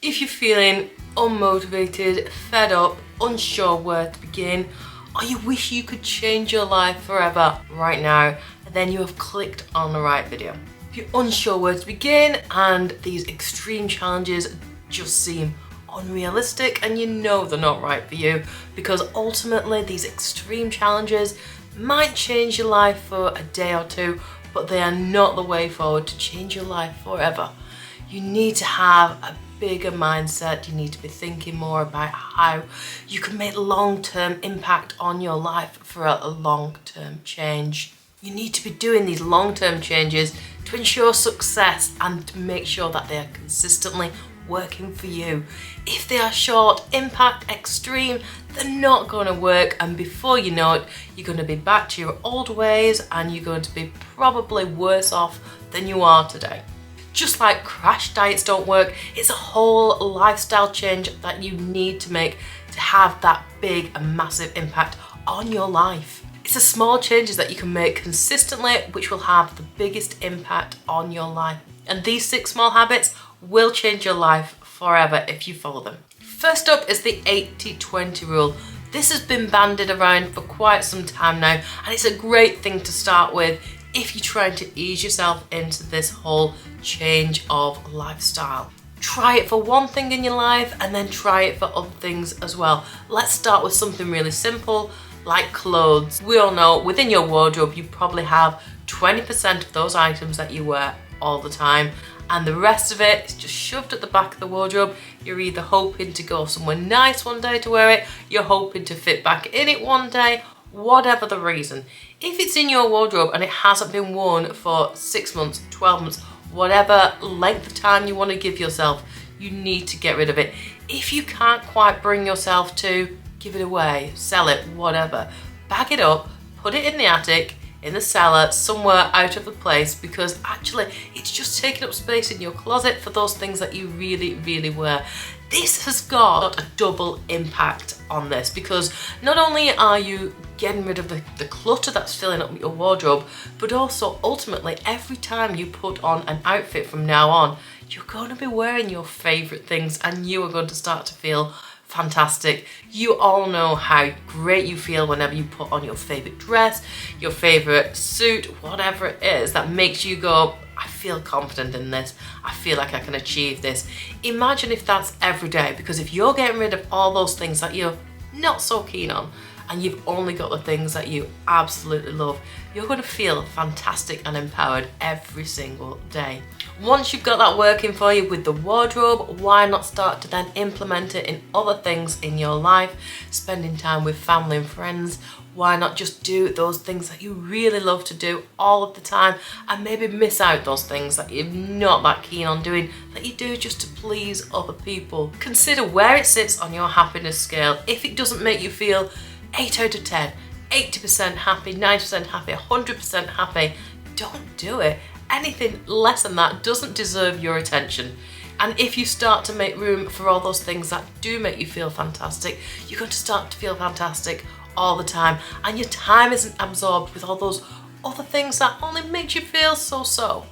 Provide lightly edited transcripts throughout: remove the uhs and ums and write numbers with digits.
If you're feeling unmotivated, fed up, unsure where to begin, or you wish you could change your life forever right now, then you have clicked on the right video. If you're unsure where to begin and these extreme challenges just seem unrealistic and you know they're not right for you, because ultimately these extreme challenges might change your life for a day or two, but they are not the way forward to change your life forever. You need to have a bigger mindset. You need to be thinking more about how you can make long-term impact on your life for a long-term change. You need to be doing these long-term changes to ensure success and to make sure that they are consistently working for you. If they are short, impact, extreme, they're not going to work, and before you know it, you're going to be back to your old ways and you're going to be probably worse off than you are today. Just like crash diets don't work, it's a whole lifestyle change that you need to make to have that big and massive impact on your life. It's the small changes that you can make consistently which will have the biggest impact on your life. And these 6 small habits will change your life forever if you follow them. First up is the 80-20 rule. This has been bandied around for quite some time now, and it's a great thing to start with if you're trying to ease yourself into this whole change of lifestyle. Try it for one thing in your life and then try it for other things as well. Let's start with something really simple like clothes. We all know within your wardrobe you probably have 20% of those items that you wear all the time, and the rest of it is just shoved at the back of the wardrobe. You're either hoping to go somewhere nice one day to wear it, you're hoping to fit back in it one day, whatever the reason. If it's in your wardrobe and it hasn't been worn for 6 months, 12 months, whatever length of time you want to give yourself, you need to get rid of it. If you can't quite bring yourself to give it away, sell it, whatever, bag it up, put it in the attic, in the cellar, somewhere out of the place, because actually it's just taking up space in your closet for those things that you really wear. This has got a double impact on this, because not only are you getting rid of the clutter that's filling up your wardrobe, but also ultimately every time you put on an outfit from now on, you're going to be wearing your favourite things and you are going to start to feel fantastic. You all know how great you feel whenever you put on your favourite dress, your favourite suit, whatever it is that makes you go, I feel confident in this, I feel like I can achieve this. Imagine if that's every day, because if you're getting rid of all those things that you're not so keen on and you've only got the things that you absolutely love, you're going to feel fantastic and empowered every single day. Once you've got that working for you with the wardrobe, why not start to then implement it in other things in your life? Spending time with family and friends. Why not just do those things that you really love to do all of the time, and maybe miss out those things that you're not that keen on doing, that you do just to please other people. Consider where it sits on your happiness scale. If it doesn't make you feel 8 out of 10, 80% happy, 90% happy, 100% happy, don't do it. Anything less than that doesn't deserve your attention. And if you start to make room for all those things that do make you feel fantastic, you're going to start to feel fantastic all the time, and your time isn't absorbed with all those other things that only make you feel so.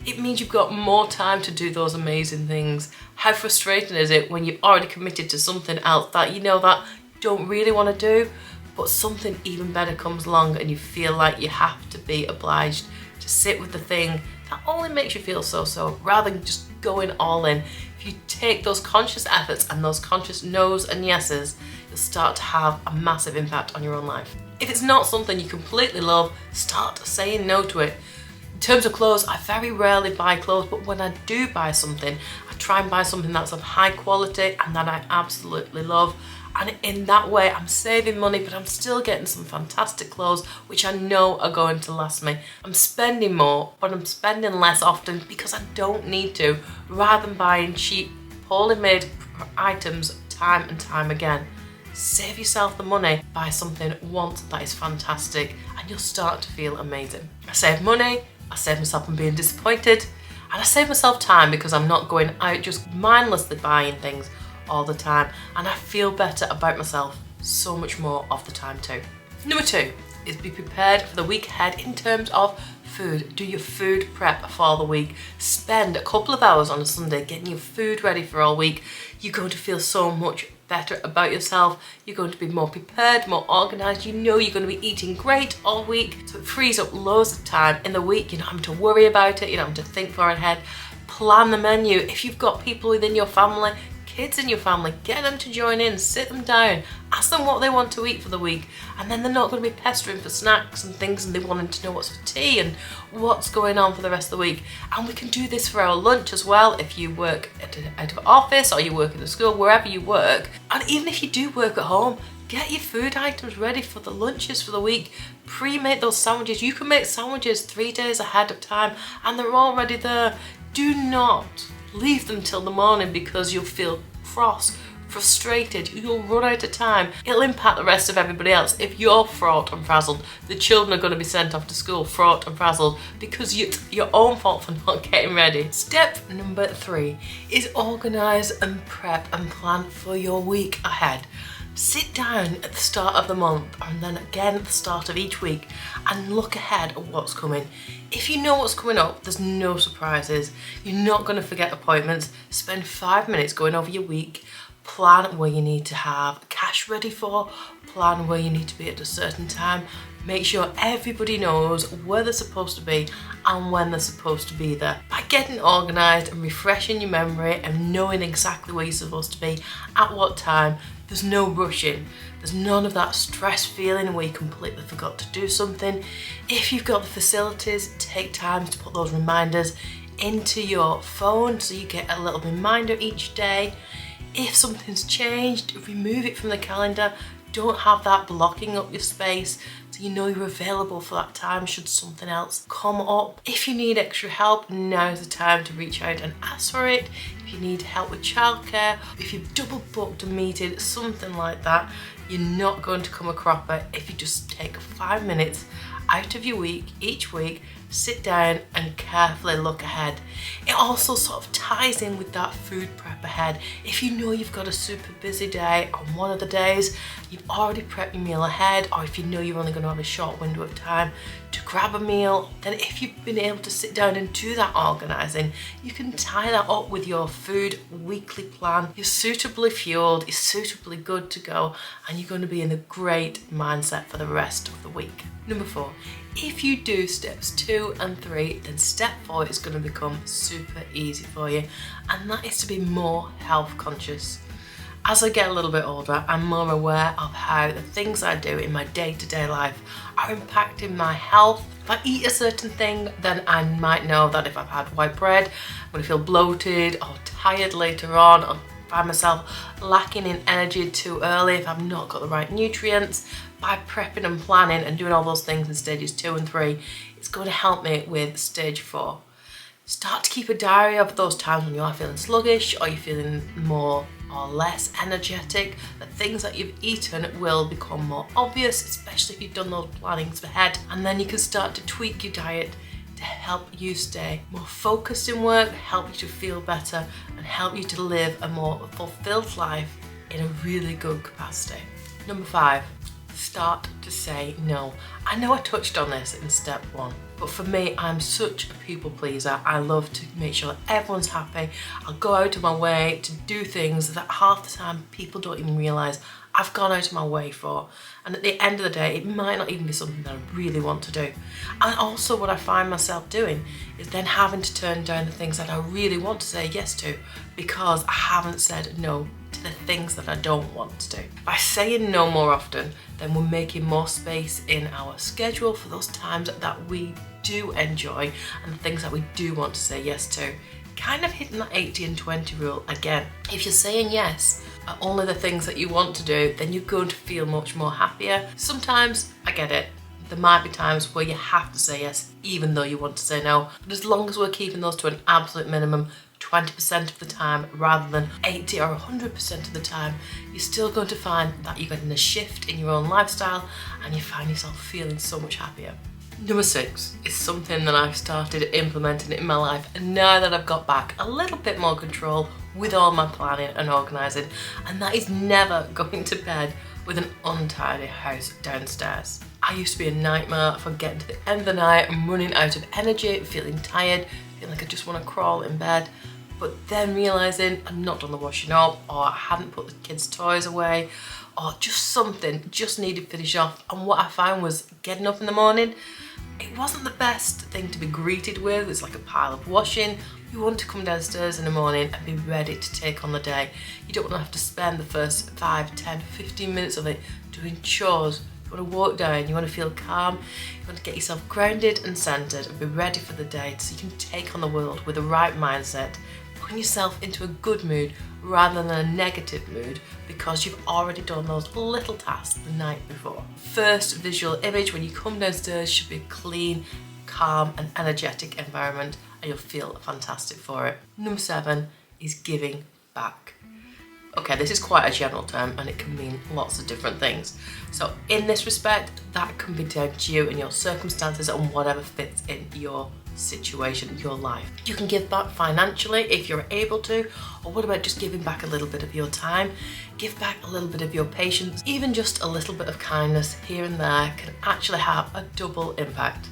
It means you've got more time to do those amazing things. How frustrating is it when you've already committed to something else that you know that you don't really want to do, but something even better comes along and you feel like you have to be obliged to sit with the thing that only makes you feel so, rather than just going all in. If you take those conscious efforts and those conscious no's and yeses, you'll start to have a massive impact on your own life. If it's not something you completely love, start saying no to it. In terms of clothes, I very rarely buy clothes, but when I do buy something, I try and buy something that's of high quality and that I absolutely love. And in that way, I'm saving money, but I'm still getting some fantastic clothes, which I know are going to last me. I'm spending more, but I'm spending less often because I don't need to, rather than buying cheap, poorly made items time and time again. Save yourself the money, buy something once that is fantastic, and you'll start to feel amazing. I save money, I save myself from being disappointed, and I save myself time because I'm not going out just mindlessly buying things all the time, and I feel better about myself so much more of the time too. Number 2 is be prepared for the week ahead in terms of food. Do your food prep for the week. Spend a couple of hours on a Sunday getting your food ready for all week. You're going to feel so much better about yourself. You're going to be more prepared, more organised. You know you're going to be eating great all week. So it frees up loads of time in the week. You're not having to worry about it. You don't have to think far ahead. Plan the menu. If you've got people within your family, kids in your family, get them to join in, sit them down, ask them what they want to eat for the week, and then they're not going to be pestering for snacks and things and they wanting to know what's for tea and what's going on for the rest of the week. And we can do this for our lunch as well if you work out of office or you work in a school, wherever you work. And even if you do work at home, get your food items ready for the lunches for the week. Pre-make those sandwiches. You can make sandwiches 3 days ahead of time and they're already there. Do not leave them till the morning because you'll feel cross, frustrated, you'll run out of time. It'll impact the rest of everybody else. If you're fraught and frazzled, the children are going to be sent off to school fraught and frazzled because it's your own fault for not getting ready. Step number 3 is organise and prep and plan for your week ahead. Sit down at the start of the month and then again at the start of each week and look ahead at what's coming. If you know what's coming up, there's no surprises. You're not going to forget appointments. Spend 5 minutes going over your week. Plan where you need to have cash ready for. Plan where you need to be at a certain time. Make sure everybody knows where they're supposed to be and when they're supposed to be there. By getting organised and refreshing your memory and knowing exactly where you're supposed to be at what time, there's no rushing. There's none of that stress feeling where you completely forgot to do something. If you've got the facilities, take time to put those reminders into your phone so you get a little reminder each day. If something's changed, remove it from the calendar. Don't have that blocking up your space so you know you're available for that time should something else come up. If you need extra help, now's the time to reach out and ask for it. If you need help with childcare, if you've double booked a meeting, something like that, you're not going to come a cropper if you just take 5 minutes out of your week, each week, sit down and carefully look ahead. It also sort of ties in with that food prep ahead. If you know you've got a super busy day on one of the days, you've already prepped your meal ahead, or if you know you're only going to have a short window of time to grab a meal, then if you've been able to sit down and do that organising, you can tie that up with your food weekly plan. You're suitably fueled, you're suitably good to go, and you're going to be in a great mindset for the rest of the week. Number 4, if you do steps 2 and 3, then step 4 is going to become super easy for you, and that is to be more health conscious. As I get a little bit older, I'm more aware of how the things I do in my day-to-day life are impacting my health. If I eat a certain thing, then I might know that if I've had white bread, I'm going to feel bloated or tired later on, or find myself lacking in energy too early if I've not got the right nutrients. By prepping and planning and doing all those things in stages 2 and 3, it's going to help me with stage 4. Start to keep a diary of those times when you are feeling sluggish or you're feeling more or less energetic. The things that you've eaten will become more obvious, especially if you've done those plannings ahead, and then you can start to tweak your diet to help you stay more focused in work, help you to feel better, and help you to live a more fulfilled life in a really good capacity. Number 5, start to say no. I know I touched on this in step 1, but for me, I'm such a people pleaser. I love to make sure everyone's happy. I'll go out of my way to do things that half the time people don't even realise I've gone out of my way for. And at the end of the day, it might not even be something that I really want to do. And also what I find myself doing is then having to turn down the things that I really want to say yes to because I haven't said no to the things that I don't want to do. By saying no more often, then we're making more space in our schedule for those times that we do enjoy and the things that we do want to say yes to. Kind of hitting that 80 and 20 rule again. If you're saying yes at only the things that you want to do, then you're going to feel much more happier. Sometimes, I get it, there might be times where you have to say yes even though you want to say no, but as long as we're keeping those to an absolute minimum 20% of the time rather than 80 or 100% of the time, you're still going to find that you're getting a shift in your own lifestyle and you find yourself feeling so much happier. Number 6 is something that I've started implementing in my life, and now that I've got back a little bit more control with all my planning and organising, and that is never going to bed with an untidy house downstairs. I used to be a nightmare for getting to the end of the night and running out of energy, feeling tired, feeling like I just want to crawl in bed. But then realising I'd not done the washing up, or I hadn't put the kids' toys away, or just something just needed to finish off. And what I found was getting up in the morning, it wasn't the best thing to be greeted with. It's like a pile of washing. You want to come downstairs in the morning and be ready to take on the day. You don't want to have to spend the first 5, 10, 15 minutes of it doing chores. You want to walk down, you want to feel calm, you want to get yourself grounded and centered and be ready for the day so you can take on the world with the right mindset, putting yourself into a good mood rather than a negative mood because you've already done those little tasks the night before. First visual image when you come downstairs should be a clean, calm and energetic environment, and you'll feel fantastic for it. Number 7 is giving back. Okay, this is quite a general term and it can mean lots of different things. So in this respect, that can be down to you and your circumstances and whatever fits in your situation, your life. You can give back financially if you're able to, or what about just giving back a little bit of your time? Give back a little bit of your patience. Even just a little bit of kindness here and there can actually have a double impact.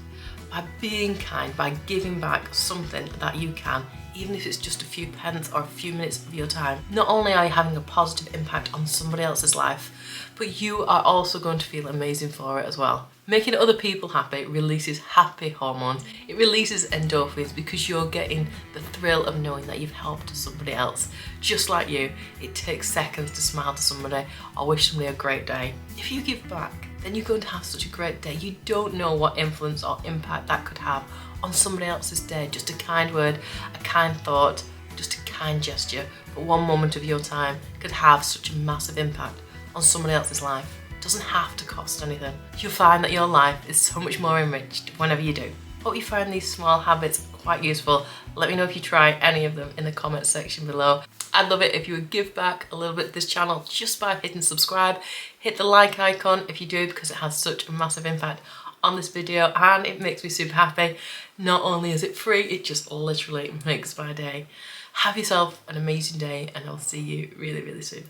By being kind, by giving back something that you can, even if it's just a few pence or a few minutes of your time, not only are you having a positive impact on somebody else's life, but you are also going to feel amazing for it as well. Making other people happy releases happy hormones. It releases endorphins because you're getting the thrill of knowing that you've helped somebody else. Just like you, it takes seconds to smile to somebody or wish somebody a great day. If you give back, then you're going to have such a great day. You don't know what influence or impact that could have on somebody else's day. Just a kind word, a kind thought, just a kind gesture, but one moment of your time could have such a massive impact on somebody else's life. It doesn't have to cost anything. You'll find that your life is so much more enriched whenever you do. Hope you find these small habits quite useful. Let me know if you try any of them in the comment section below. I'd love it if you would give back a little bit to this channel just by hitting subscribe. Hit the like icon if you do, because it has such a massive impact on this video and it makes me super happy. Not only is it free, it just literally makes my day. Have yourself an amazing day and I'll see you really, really soon.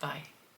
Bye.